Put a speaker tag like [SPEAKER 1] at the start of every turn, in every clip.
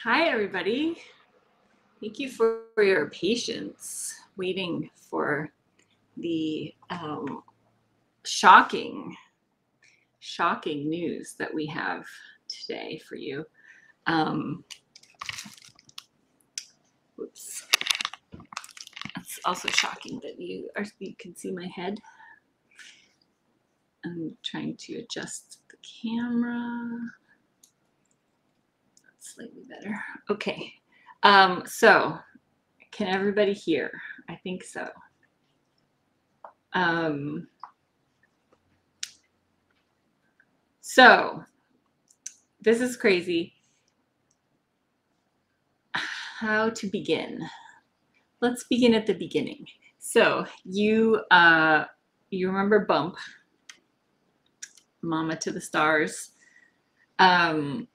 [SPEAKER 1] Hi, everybody. Thank you for your patience waiting for the shocking news that we have today for you. Oops. It's also shocking that you can see my head. I'm trying to adjust the camera. That's slightly better. Okay. So can everybody hear? I think so. So this is crazy. How to begin? Let's begin at the beginning. So you remember Bump, Mama to the Stars, and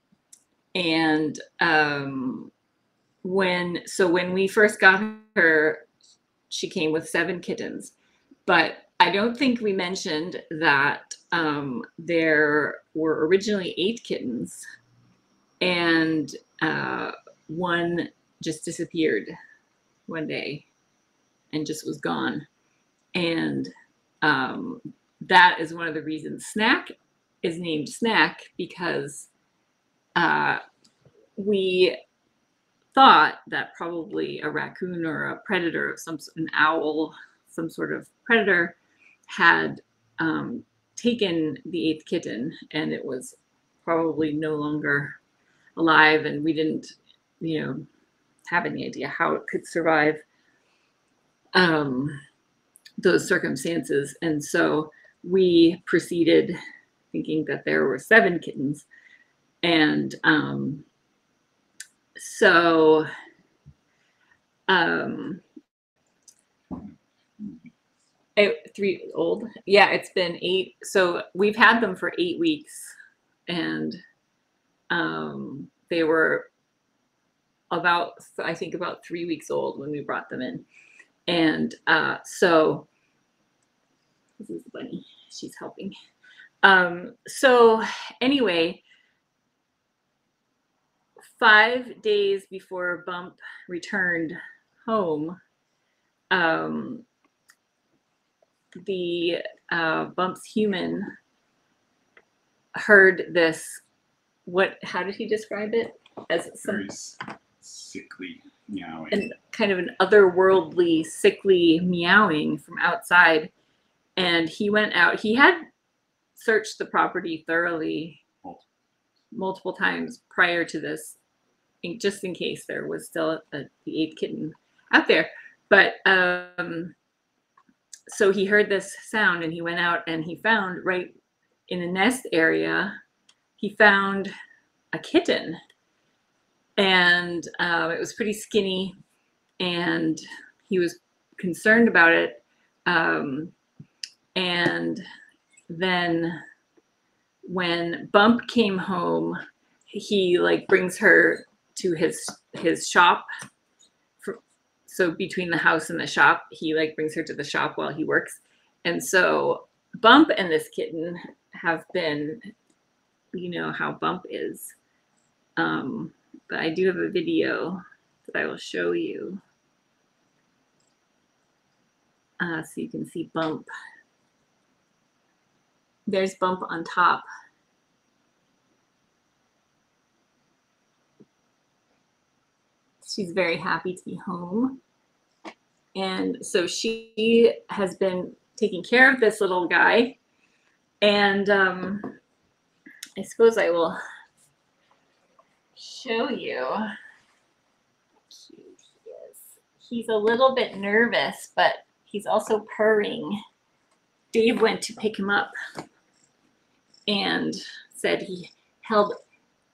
[SPEAKER 1] when we first got her, she came with 7 kittens, but I don't think we mentioned that there were originally 8 kittens, and one just disappeared one day and just was gone. And that is one of the reasons Snack is named Snack, because we thought that probably a raccoon or a predator of an owl, some sort of predator, had taken the 8th kitten, and it was probably no longer alive, and we didn't, have any idea how it could survive those circumstances. And so we proceeded thinking that there were 7 kittens. And so 3 old. Yeah, it's been 8. So we've had them for 8 weeks, and they were about 3 weeks old when we brought them in. And so this is Bunny. She's helping. So anyway, 5 days before Bump returned home, the Bump's human heard this. How did he describe it? As
[SPEAKER 2] very sickly meowing.
[SPEAKER 1] And kind of an otherworldly, sickly meowing from outside. And he went out. He had searched the property thoroughly multiple times prior to this, just in case there was still the 8th kitten out there. But so he heard this sound, and he went out, and he found right in the nest area, he found a kitten. And it was pretty skinny, and he was concerned about it. And then when Bump came home, he brings her to his shop. So between the house and the shop, he brings her to the shop while he works. And so Bump and this kitten have been, how Bump is. But I do have a video that I will show you, so you can see Bump. There's Bump on top. She's very happy to be home. And so she has been taking care of this little guy. And I suppose I will show you how cute he is. He's a little bit nervous, but he's also purring. Dave went to pick him up and said he held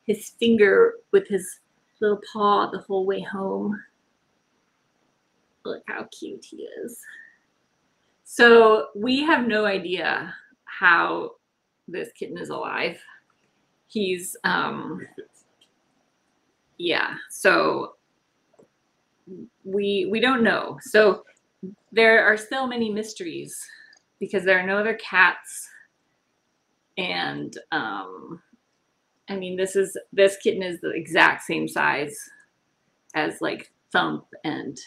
[SPEAKER 1] his finger with his little paw the whole way home. Look how cute he is. So we have no idea how this kitten is alive. He's yeah, so we don't know. So there are still many mysteries because there are no other cats, and I mean, this kitten is the exact same size as like Thump and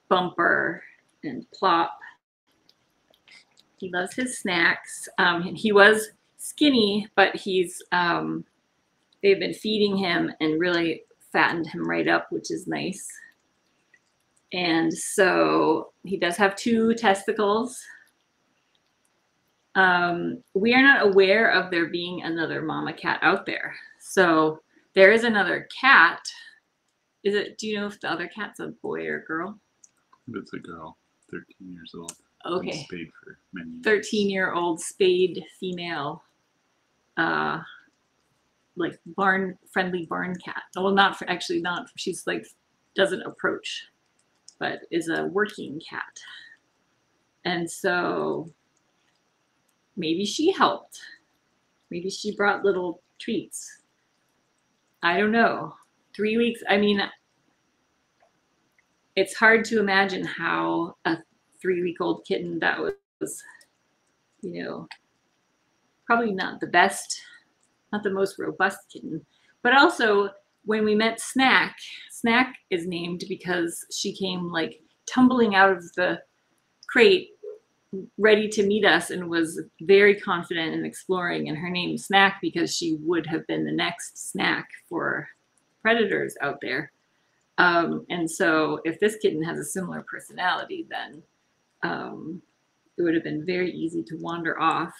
[SPEAKER 1] Bumper and Plop. He loves his snacks. And he was skinny, but they've been feeding him and really fattened him right up, which is nice. And so he does have 2 testicles. We are not aware of there being another mama cat out there. So there is another cat. Do you know if the other cat's a boy or a girl?
[SPEAKER 2] It's a girl, 13 years old.
[SPEAKER 1] Okay.
[SPEAKER 2] Been spayed for many years.
[SPEAKER 1] 13-year-old spayed female, like friendly barn cat. Well, actually not. She's like, doesn't approach, but is a working cat. And so maybe she helped. Maybe she brought little treats. I don't know. 3 weeks. I mean, it's hard to imagine how a 3-week-old kitten that was, you know, probably not the best, not the most robust kitten. But also, when we met Snack is named because she came like tumbling out of the crate ready to meet us and was very confident in exploring, and her name's Snack because she would have been the next snack for predators out there. And so if this kitten has a similar personality, then it would have been very easy to wander off,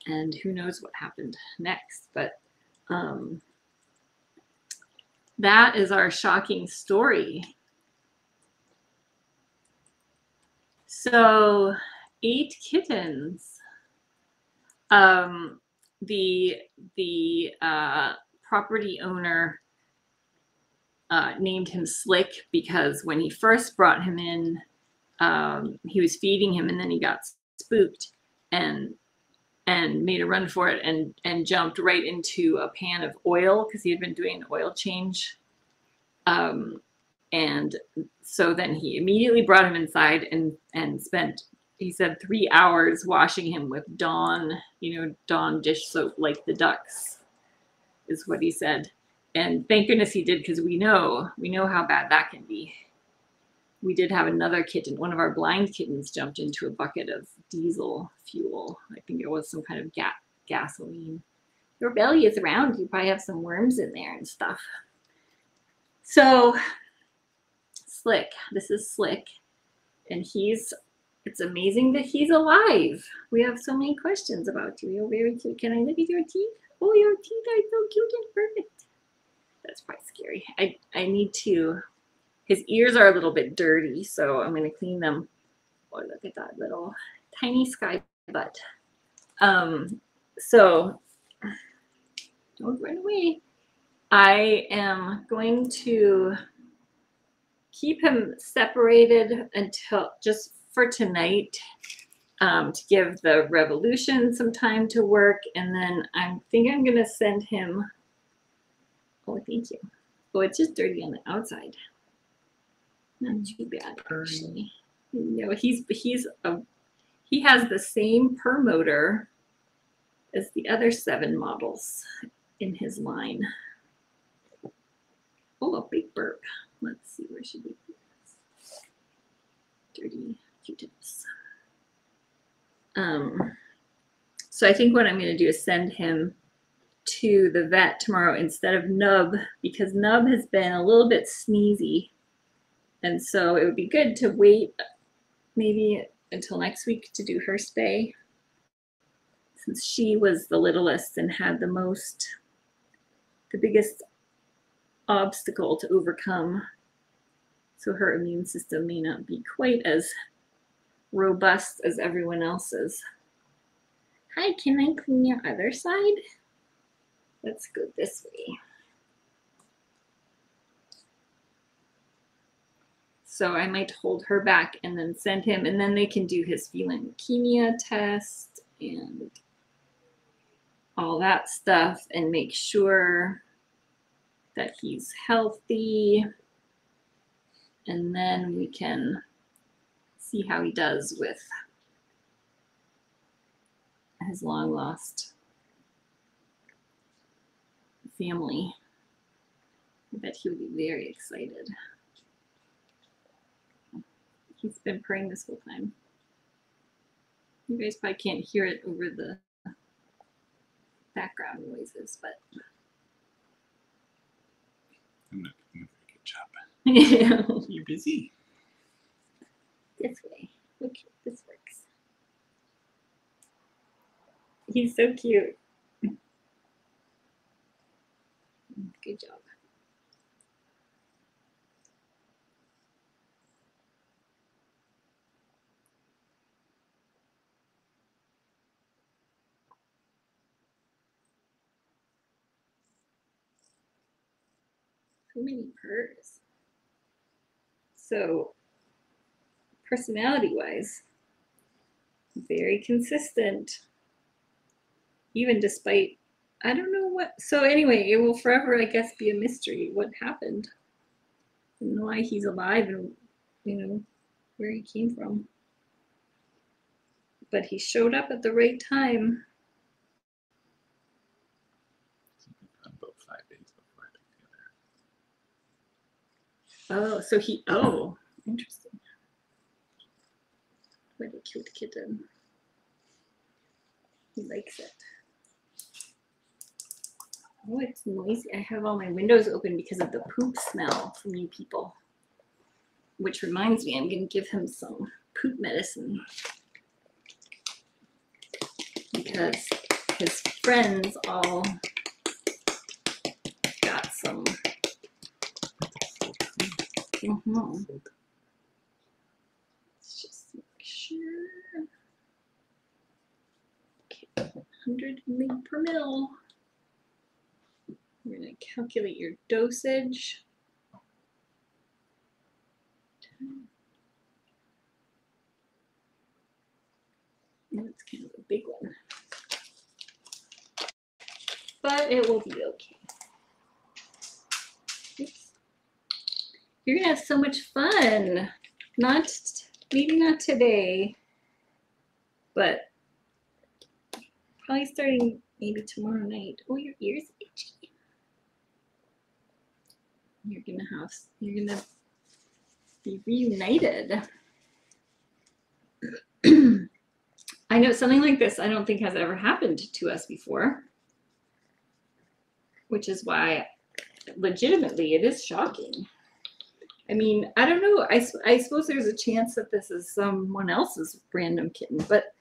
[SPEAKER 1] and who knows what happened next. But that is our shocking story. So 8 kittens. The property owner named him Slick because when he first brought him in, he was feeding him and then he got spooked and made a run for it and jumped right into a pan of oil because he had been doing an oil change. And so then he immediately brought him inside and spent, he said, 3 hours washing him with Dawn dish soap like the ducks, is what he said. And thank goodness he did, because we know how bad that can be. We did have another kitten, one of our blind kittens jumped into a bucket of diesel fuel. I think it was some kind of gasoline. Your belly is round. You probably have some worms in there and stuff. So Slick, this is Slick. And it's amazing that he's alive. We have so many questions about you. You're very cute. Can I look at your teeth? Oh, your teeth are so cute and perfect. That's quite scary. I need to, his ears are a little bit dirty, so I'm going to clean them. Oh, look at that little tiny sky butt. So don't run away. I am going to keep him separated until just for tonight, to give the revolution some time to work, and then I think I'm going to send him. Oh, thank you. Oh, it's just dirty on the outside. Not too bad, actually. No, he has the same purr motor as the other 7 models in his line. Oh, a big burp. Let's see, where should we put this? Dirty Q-tips. So I think what I'm going to do is send him to the vet tomorrow instead of Nub, because Nub has been a little bit sneezy. And so it would be good to wait maybe until next week to do her spay, since she was the littlest and had the biggest obstacle to overcome. So her immune system may not be quite as robust as everyone else's. Hi, can I clean your other side? Let's go this way. So I might hold her back and then send him, and then they can do his feline leukemia test and all that stuff and make sure that he's healthy. And then we can see how he does with his long lost family. I bet he would be very excited. He's been purring this whole time. You guys probably can't hear it over the background noises, but
[SPEAKER 2] I'm not doing a very good job.
[SPEAKER 1] yeah.
[SPEAKER 2] You're busy.
[SPEAKER 1] This way. Okay, this works. He's so cute. Good job. So many purrs. So, personality-wise, very consistent. Even despite, I don't know what. So anyway, it will forever, I guess, be a mystery what happened and why he's alive and, you know, where he came from. But he showed up at the right time.
[SPEAKER 2] About 5 days before I took the other.
[SPEAKER 1] Oh, so he, oh, interesting. What a cute kitten. He likes it. Oh, it's noisy. I have all my windows open because of the poop smell from you people. Which reminds me, I'm going to give him some poop medicine. Because his friends all got some. Let's just make sure. Okay, 100 mg per mil. We're going to calculate your dosage. That's kind of a big one. But it will be okay. Oops. You're gonna have so much fun. Maybe not today, but probably starting maybe tomorrow night. Oh, your ears itchy. You're gonna be reunited. I know something like this I don't think has ever happened to us before, which is why legitimately it is shocking. I mean, I don't know. I suppose there's a chance that this is someone else's random kitten, but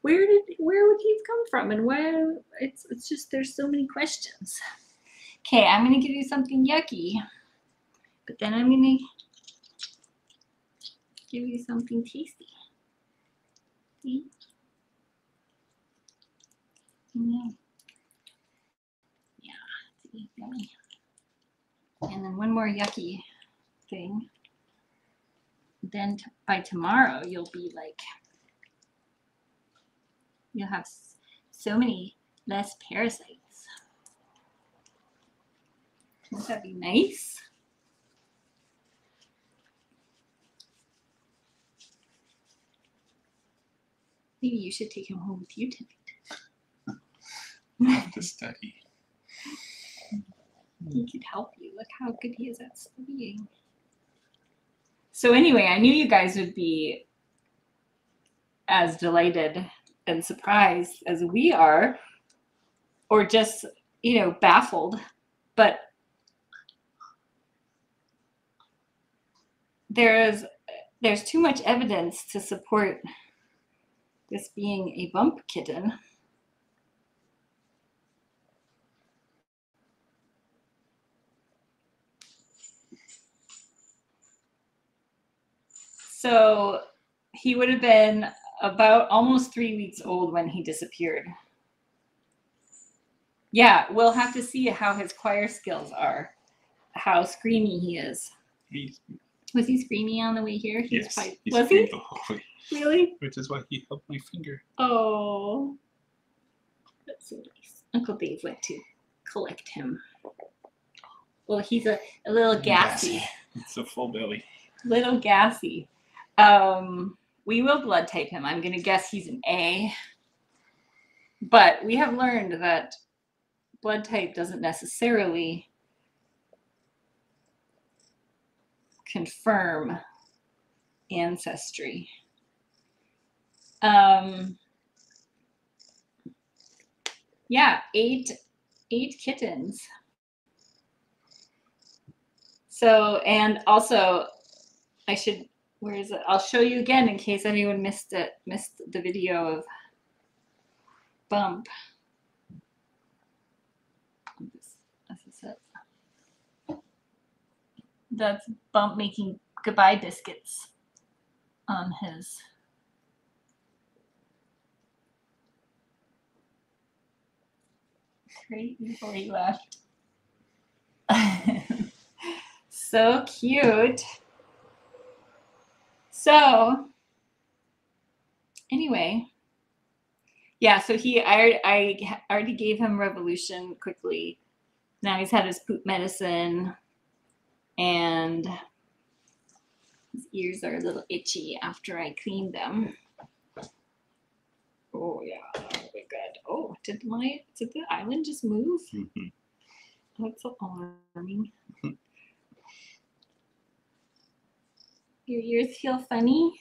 [SPEAKER 1] where would he come from, and why? It's just there's so many questions. Okay, I'm gonna give you something yucky, but then I'm gonna give you something tasty. See? Yeah, it's yummy. And then one more yucky thing. Then by tomorrow you'll be like, you'll have so many less parasites. Won't that be nice? Maybe you should take him home with you tonight.
[SPEAKER 2] I have to study.
[SPEAKER 1] He could help you. Look how good he is at studying. So anyway, I knew you guys would be as delighted and surprised as we are, or just, you know, baffled. But there's too much evidence to support this being a bump kitten. So he would have been about almost 3 weeks old when he disappeared. Yeah, we'll have to see how his choir skills are, how screamy he is. Was he screamy on the way here?
[SPEAKER 2] Yes,
[SPEAKER 1] probably,
[SPEAKER 2] he
[SPEAKER 1] was he?
[SPEAKER 2] the whole way,
[SPEAKER 1] Really?
[SPEAKER 2] which is why he held my finger.
[SPEAKER 1] Oh, that's so nice. Uncle Dave went to collect him. Well, he's a little gassy.
[SPEAKER 2] It's a full belly.
[SPEAKER 1] Little gassy. We will blood type him. I'm going to guess he's an A. But we have learned that blood type doesn't necessarily confirm ancestry. Yeah, eight kittens. So, and also I should, where is it? I'll show you again in case anyone missed the video of Bump. This is it. That's Bump making goodbye biscuits on his crate before he left. So cute. So anyway, yeah, so I already gave him Revolution quickly. Now he's had his poop medicine, and his ears are a little itchy after I cleaned them. Oh yeah, oh my god. Oh, did the island just move?
[SPEAKER 2] Mm-hmm.
[SPEAKER 1] That's so alarming. Your ears feel funny?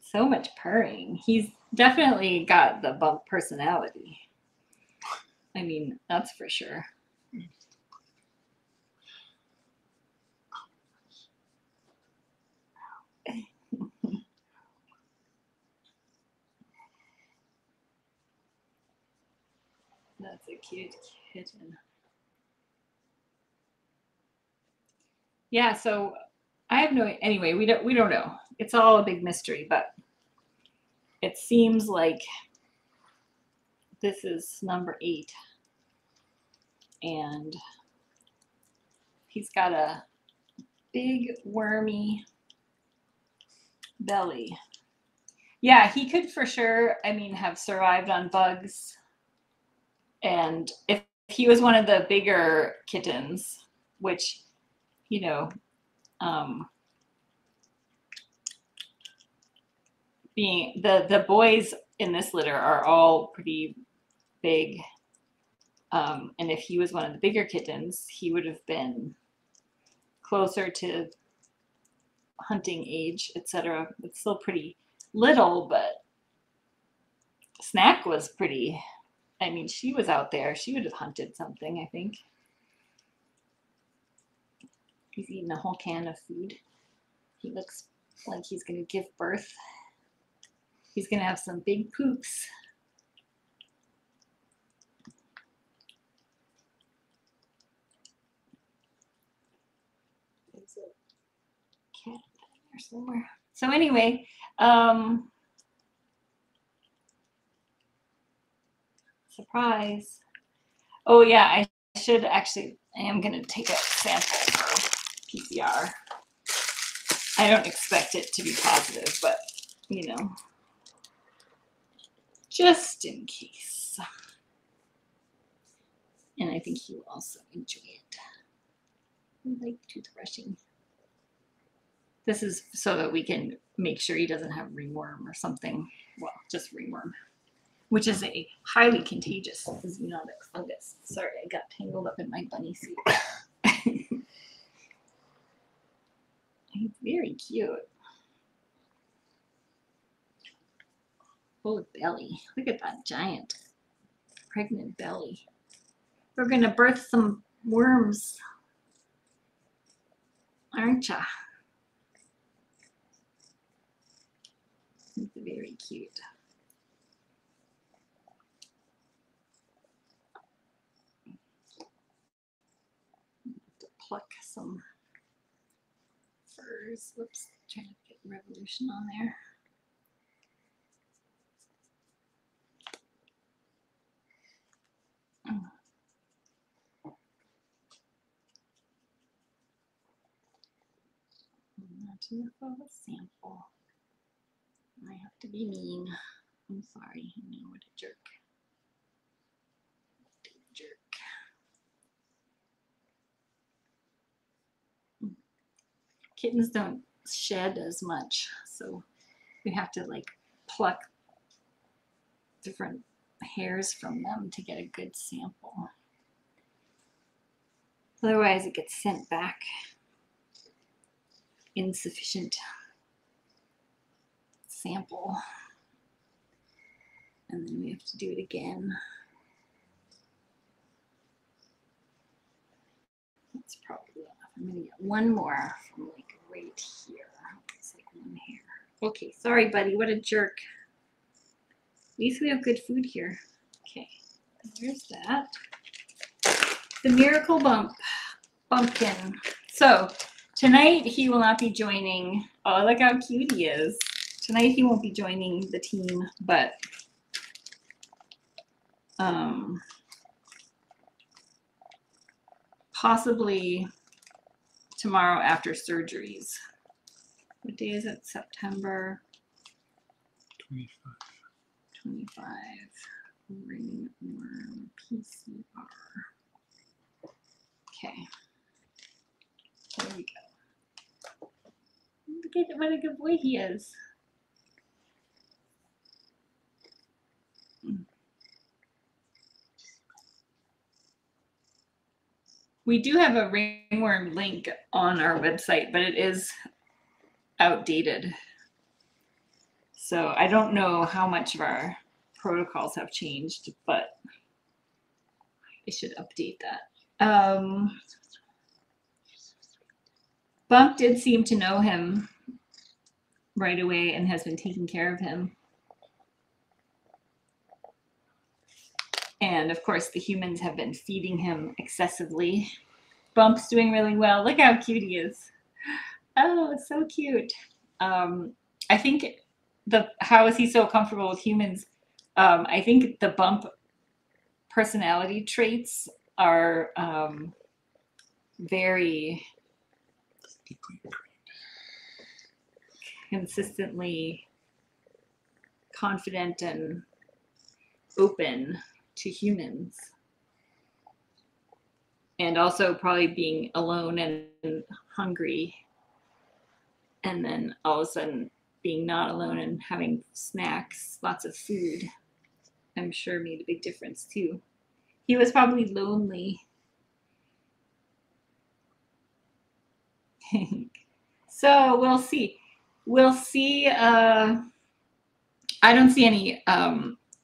[SPEAKER 1] So much purring. He's definitely got the Bump personality. I mean, that's for sure. That's a cute kitten. Yeah, so I have no, anyway, we don't know. It's all a big mystery, but it seems like this is number 8. And he's got a big wormy belly. Yeah, he could for sure, I mean, have survived on bugs. And if he was one of the bigger kittens, which, you know, being the boys in this litter are all pretty big. And if he was one of the bigger kittens, he would have been closer to hunting age, etc. It's still pretty little, but Snack was pretty, I mean, she was out there. She would have hunted something, I think. He's eating a whole can of food. He looks like he's going to give birth. He's going to have some big poops. There's a cat there somewhere. So anyway, surprise. Oh yeah, I should actually, I am going to take a sample for PCR. I don't expect it to be positive, but you know, just in case. And I think he will also enjoy it. I like toothbrushing. This is so that we can make sure he doesn't have ringworm or something. Well, just ringworm, which is a highly contagious zoonotic fungus. Sorry, I got tangled up in my bunny suit. He's very cute. Full of belly. Look at that giant pregnant belly. We're gonna birth some worms, aren't ya? He's very cute. To pluck some furs. Whoops, trying to get Revolution on there. Not enough of a sample. I have to be mean. I'm sorry. I know what a jerk. Jerk. Kittens don't shed as much, so we have to like pluck different hairs from them to get a good sample. Otherwise, it gets sent back insufficient sample. And then we have to do it again. That's probably enough. I'm gonna get one more from like right here. It's like one hair. Okay, sorry, buddy. What a jerk. At least we have good food here. Okay, there's that. The Miracle Bumpkin. So tonight he will not be joining. Oh, look how cute he is. Tonight he won't be joining the team, but possibly tomorrow after surgeries. What day is it? September
[SPEAKER 2] 25.
[SPEAKER 1] 25. Ringworm PCR. Okay. There we go. Look at what a good boy he is. We do have a ringworm link on our website, but it is outdated. So I don't know how much of our protocols have changed, but I should update that. Bump did seem to know him right away and has been taking care of him. And of course, the humans have been feeding him excessively. Bump's doing really well. Look how cute he is. Oh, it's so cute. I think how is he so comfortable with humans? I think the Bump personality traits are very consistently confident and open to humans. And also probably being alone and hungry. And then all of a sudden being not alone and having snacks, lots of food, I'm sure made a big difference too. He was probably lonely. So we'll see. We'll see. I don't see any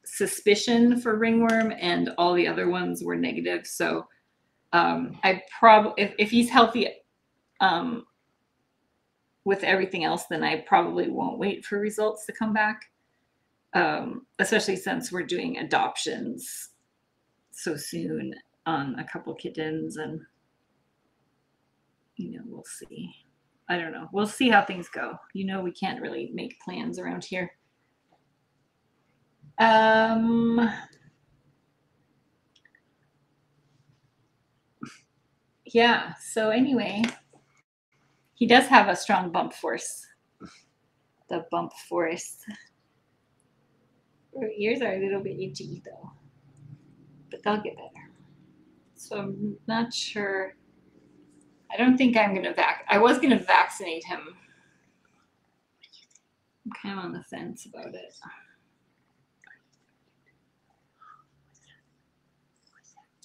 [SPEAKER 1] suspicion for ringworm, and all the other ones were negative. So I probably, if he's healthy with everything else, then I probably won't wait for results to come back. Especially since we're doing adoptions so soon on a couple kittens, and we'll see. I don't know. We'll see how things go. We can't really make plans around here. Yeah, so anyway, he does have a strong bump force. The bump force. Her ears are a little bit itchy though, but they'll get better. So I'm not sure. I don't think I'm going to I was going to vaccinate him. I'm kind of on the fence about it.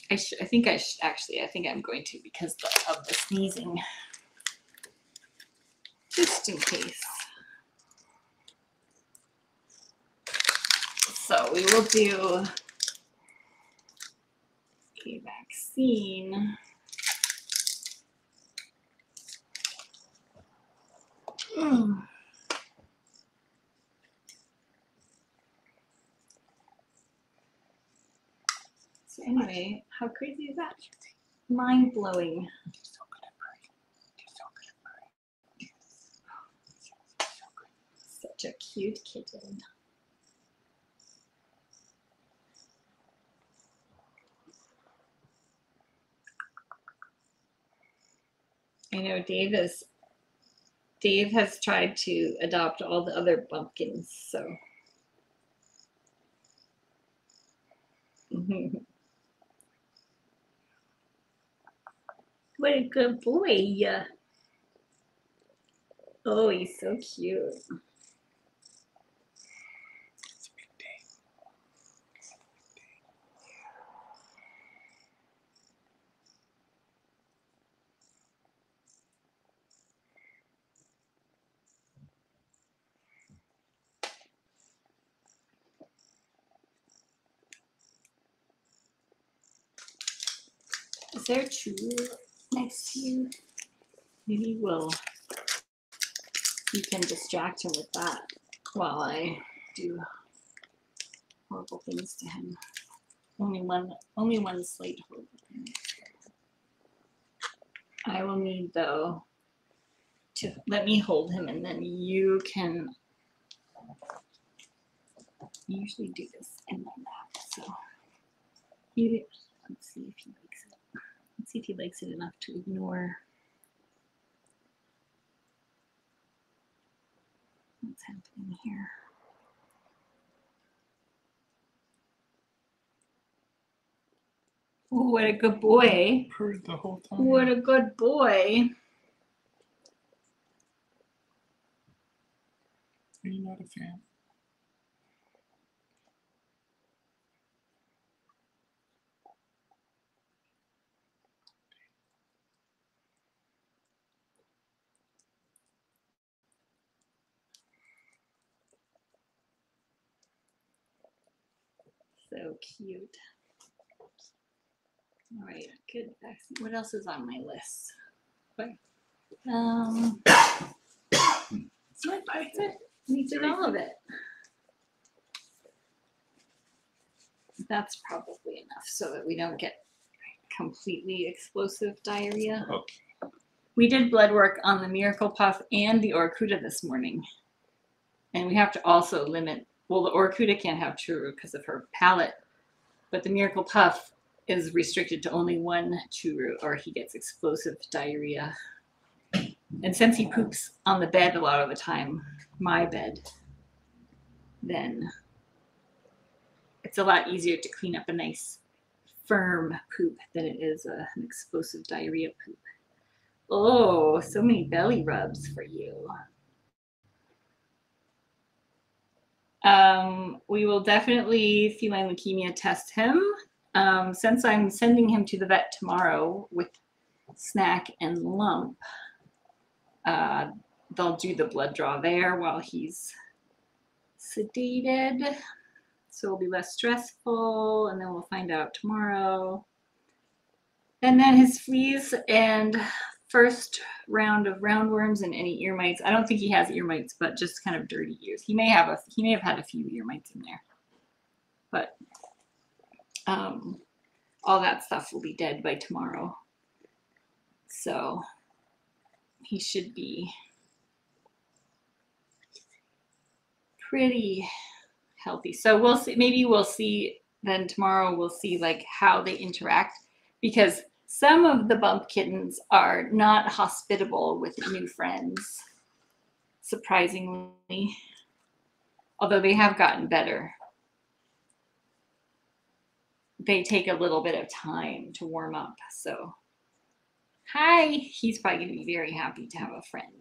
[SPEAKER 1] I think I'm going to, because of the sneezing. Just in case. So we will do a vaccine. So anyway, how crazy is that? Mind blowing. Such a cute kitten. I know Dave has tried to adopt all the other bumpkins, so. What a good boy. Oh, he's so cute. Is there a chew next to you? Maybe you can distract him with that while I do horrible things to him. Only one slight horrible thing. I will need, though, to let me hold him, and then you can usually do this in my lap. So let's see if he likes it. Let's see if he likes it enough to ignore what's happening here. Oh, what a good boy.
[SPEAKER 2] Purred the whole time.
[SPEAKER 1] What a good boy.
[SPEAKER 2] Are you not a fan?
[SPEAKER 1] So cute. All right, good vaccine. What else is on my list? That's it. We did all of it. That's probably enough so that we don't get completely explosive diarrhea.
[SPEAKER 2] Okay.
[SPEAKER 1] We did blood work on the Miracle Puff and the Oracuta this morning. And we have to also limit, well, the Oracuta can't have churu because of her palate, but the Miracle Puff is restricted to only one churu or he gets explosive diarrhea. And since he poops on the bed a lot of the time, my bed, then it's a lot easier to clean up a nice firm poop than it is an explosive diarrhea poop. Oh, so many belly rubs for you. We will definitely feline leukemia test him. Since I'm sending him to the vet tomorrow with snack and lump, they'll do the blood draw there while he's sedated. So it'll be less stressful, and then we'll find out tomorrow. And then his fleas and first round of roundworms and any ear mites. I don't think he has ear mites, but just kind of dirty ears. He may have had a few ear mites in there, but all that stuff will be dead by tomorrow. So he should be pretty healthy. So we'll see. Maybe we'll see then tomorrow. We'll see like how they interact, because some of the bump kittens are not hospitable with new friends, surprisingly, although they have gotten better. They take a little bit of time to warm up. So, hi, he's probably going to be very happy to have a friend.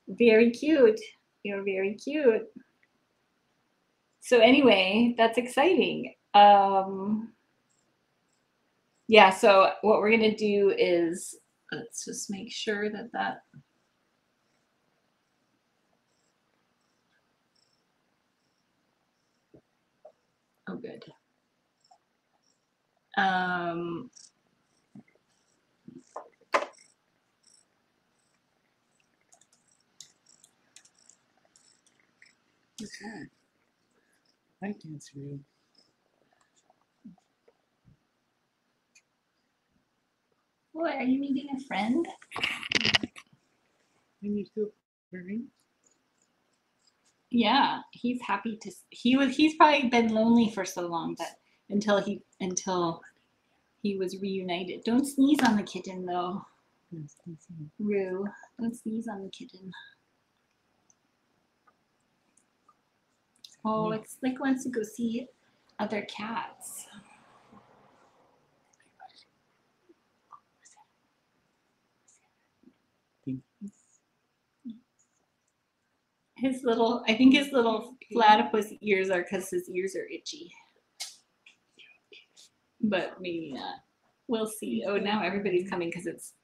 [SPEAKER 1] Very cute. You're very cute. So anyway, that's exciting. Yeah, so what we're going to do is, let's just make sure that oh, good.
[SPEAKER 2] Okay. I can't see you.
[SPEAKER 1] Boy, are you meeting a friend?
[SPEAKER 2] And you feel very.
[SPEAKER 1] Yeah, he's happy to. He's probably been lonely for so long, but until he was reunited. Don't sneeze on the kitten though. Rue, don't sneeze on the kitten. Oh, it's like wants to go see other cats. I think his little platypus ears are because his ears are itchy. But maybe not. We'll see. Oh, now everybody's coming because it's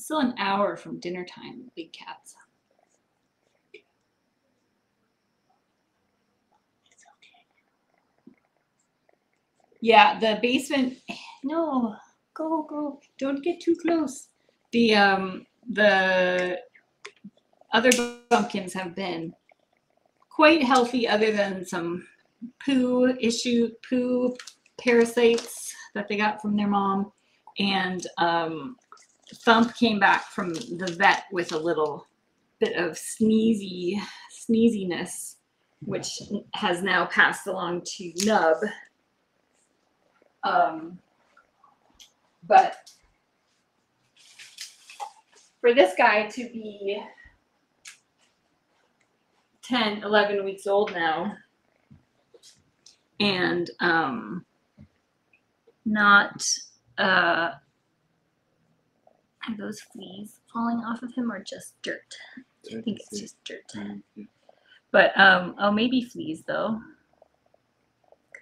[SPEAKER 1] still an hour from dinner time, big cats. Yeah, the basement. No, go. Don't get too close. The other bumpkins have been quite healthy, other than some poo parasites that they got from their mom, and Thump came back from the vet with a little bit of sneeziness, which has now passed along to Nub. But for this guy to be 10, 11 weeks old now, and not are those fleas falling off of him or just dirt? I think it's just dirt. But oh, maybe fleas though.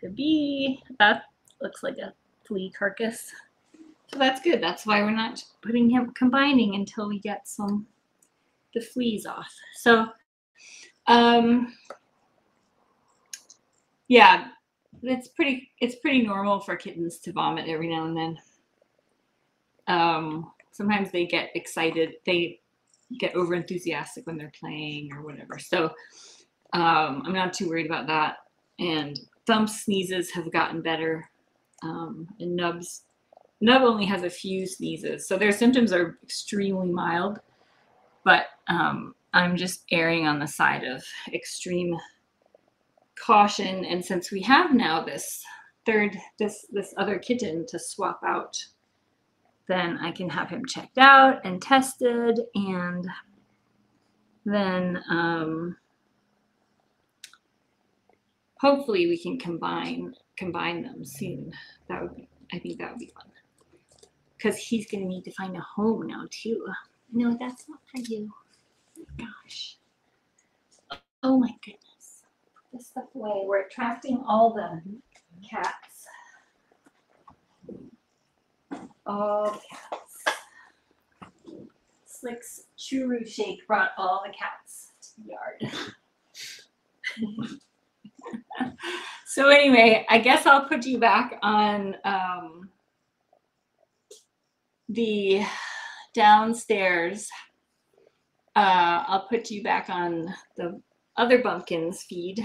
[SPEAKER 1] Could be. That looks like a flea carcass. So that's good. That's why we're not combining until we get the fleas off. So yeah, it's pretty normal for kittens to vomit every now and then. Sometimes they get excited. They get over enthusiastic when they're playing or whatever. So I'm not too worried about that. And Thump's sneezes have gotten better. And Nub only has a few sneezes, so their symptoms are extremely mild. But I'm just erring on the side of extreme caution. And since we have now this other kitten to swap out, then I can have him checked out and tested, and then hopefully we can combine them soon. I think that would be fun, because he's going to need to find a home now too. No, that's not for you. Gosh. Oh my goodness. Put this stuff away. We're attracting all the cats. All the cats. Slick's churu shake brought all the cats to the yard. So anyway, I guess I'll put you back on the downstairs. I'll put you back on the other bumpkin's feed,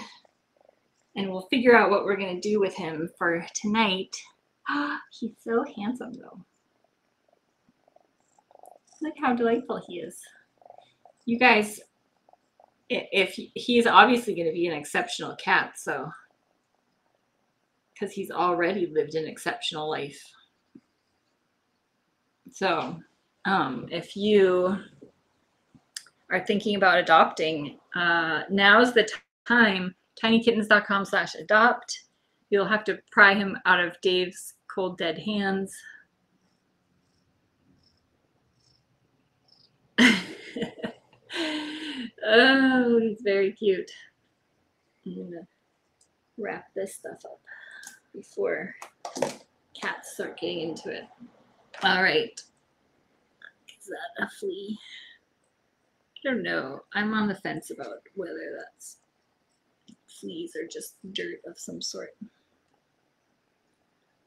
[SPEAKER 1] and we'll figure out what we're going to do with him for tonight. He's so handsome, though. Look how delightful he is. You guys, if he's obviously going to be an exceptional cat, so, because he's already lived an exceptional life. So if you are thinking about adopting, now's the time. tinykittens.com/adopt. You'll have to pry him out of Dave's cold dead hands. Oh, he's very cute. I'm gonna wrap this stuff up before cats start getting into it. All right. Is that a flea? I don't know. I'm on the fence about whether that's fleas or just dirt of some sort.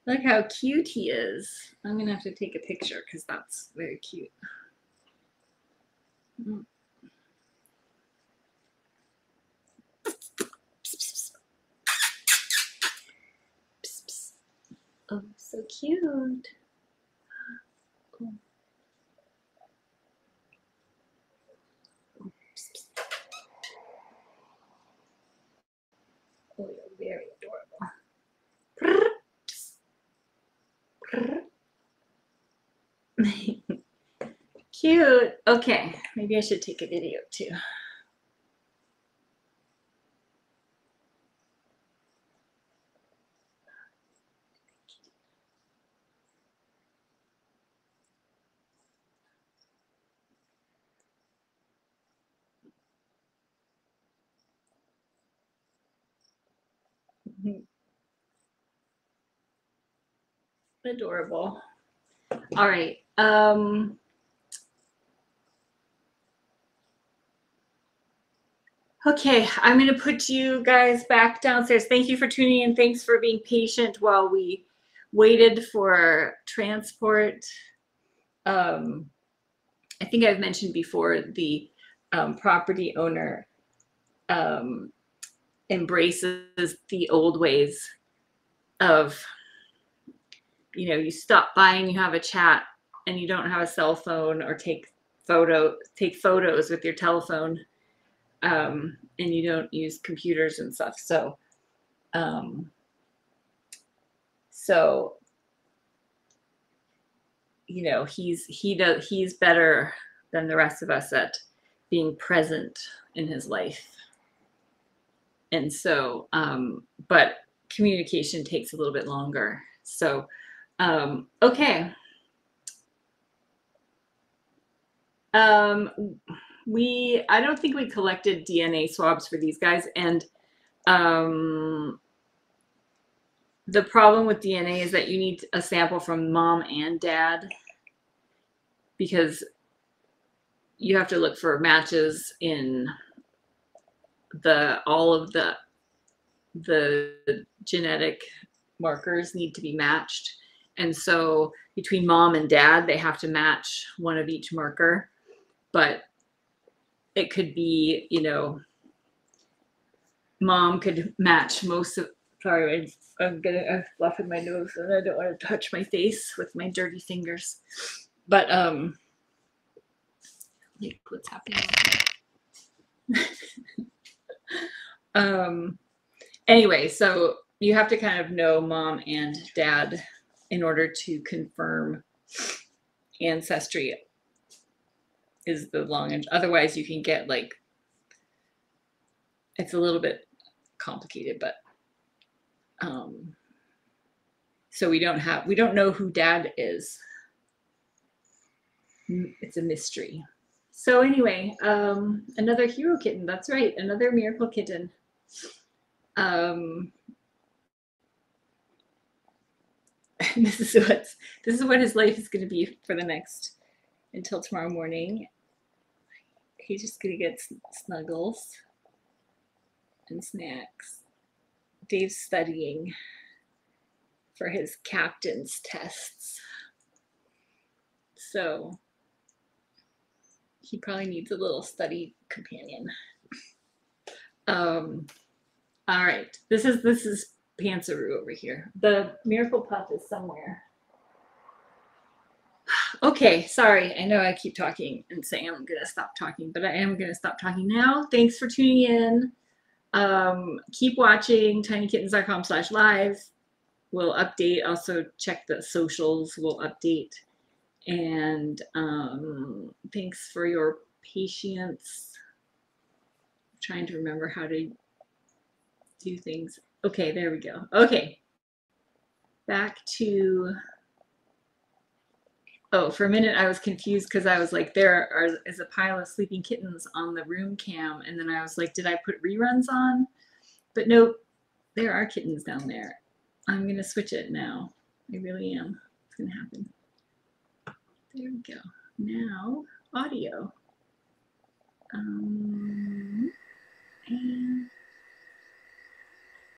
[SPEAKER 1] Look how cute he is. I'm gonna have to take a picture because that's very cute. Oh, so cute. Oh. Oh, you're very adorable. Cute. Okay, maybe I should take a video too. Adorable. All right. Okay, I'm going to put you guys back downstairs. Thank you for tuning in. Thanks for being patient while we waited for transport. I think I've mentioned before, the property owner embraces the old ways of, you know, you stop by and you have a chat and you don't have a cell phone or take photos with your telephone, and you don't use computers and stuff. So you know, he's better than the rest of us at being present in his life. And so but communication takes a little bit longer. So okay. I don't think we collected DNA swabs for these guys, and the problem with DNA is that you need a sample from mom and dad, because you have to look for matches in all of the genetic markers need to be matched. And so between mom and dad, they have to match one of each marker. But it could be, you know, mom could match most of, sorry, I'm fluffing my nose and I don't want to touch my face with my dirty fingers. But what's happening? Anyway, so you have to kind of know mom and dad in order to confirm ancestry is the long and otherwise you can get like, it's a little bit complicated, but so we don't know who dad is. It's a mystery. So anyway, another hero kitten. That's right, another miracle kitten. This is what his life is going to be for the next, until tomorrow morning. He's just going to get snuggles and snacks. Dave's studying for his captain's tests, so he probably needs a little study companion. All right, this is Pantsaroo over here. The miracle pup is somewhere. Okay, sorry. I know I keep talking and saying I'm gonna stop talking, but I am gonna stop talking now. Thanks for tuning in. Keep watching tinykittens.com/live. We'll update. Also check the socials. We'll update. And thanks for your patience. I'm trying to remember how to do things. Okay, there we go. Okay, back to, oh, for a minute I was confused because I was like, there is a pile of sleeping kittens on the room cam, and then I was like, did I put reruns on? But nope, there are kittens down there. I'm gonna switch it now. I really am. It's gonna happen. There we go. Now, audio. And